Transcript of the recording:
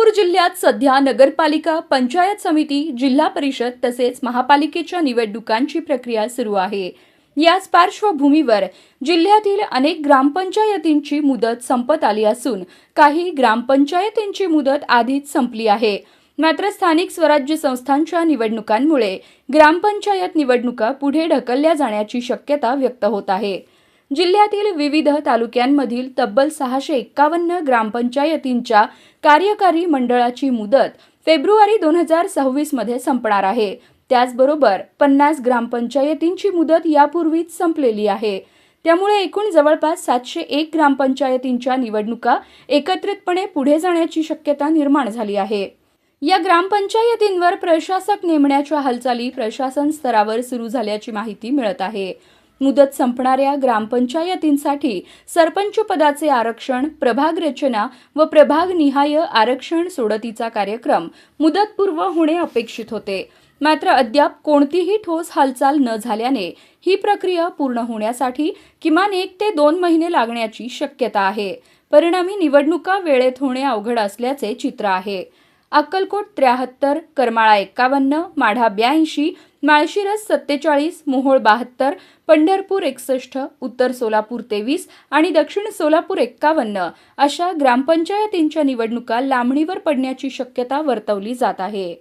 सोलापूर जिल्ह्यात सध्या नगरपालिका, पंचायत समिती, जिल्हा परिषद तसेच महापालिकेच्या निवडणुकांची प्रक्रिया सुरू आहे। याच पार्श्वभूमीवर जिल्ह्यातील अनेक ग्रामपंचायतींची मुदत संपत आली असून काही ग्रामपंचायतींची मुदत आधीच संपली आहे। मात्र स्थानिक स्वराज्य संस्थांच्या निवडणुकांमुळे ग्रामपंचायत निवडणुका पुढे ढकलल्या जाण्याची शक्यता व्यक्त होत आहे। जिल्ह्यातील विविध तालुक्यांमधील तब्बल 651 ग्रामपंचायतींच्या कार्यकारी मंडळाची मुदत फेब्रुवारी 2026 मध्ये संपणार आहे। त्याचबरोबर 50 ग्रामपंचायतींची मुदत यापूर्वीच संपलेली आहे। त्यामुळे एकूण जवळपास 701 ग्रामपंचायतींच्या निवडणुका एकत्रितपणे पुढे जाण्याची शक्यता निर्माण झाली आहे। या ग्रामपंचायतींवर प्रशासक नेमण्याच्या हालचाली प्रशासन स्तरावर सुरू झाल्याची माहिती मिळत आहे। मुदत संपणाऱ्या ग्रामपंचायतींसाठी सरपंच पदाचे आरक्षण, प्रभाग रचना व प्रभाग निहाय आरक्षण सोडतीचा कार्यक्रम मुदतपूर्व होणे अपेक्षित होते। मात्र अद्याप कोणतीही ठोस हालचाल न झाल्याने ही प्रक्रिया पूर्ण होण्यासाठी किमान 1 ते 2 महिने लागण्याची शक्यता आहे। परिणामी निवडणुका वेळेत होणे अवघड असल्याचे चित्र आहे। अक्कलकोट 73, करमाळा 51, माढा 82, माळशिरस 47, मोहोळ 72, पंढरपूर 61, उत्तर सोलापूर 23 आणि दक्षिण सोलापूर 51 अशा ग्रामपंचायतींच्या निवडणुका लांबणीवर पडण्याची शक्यता वर्तवली जात आहे।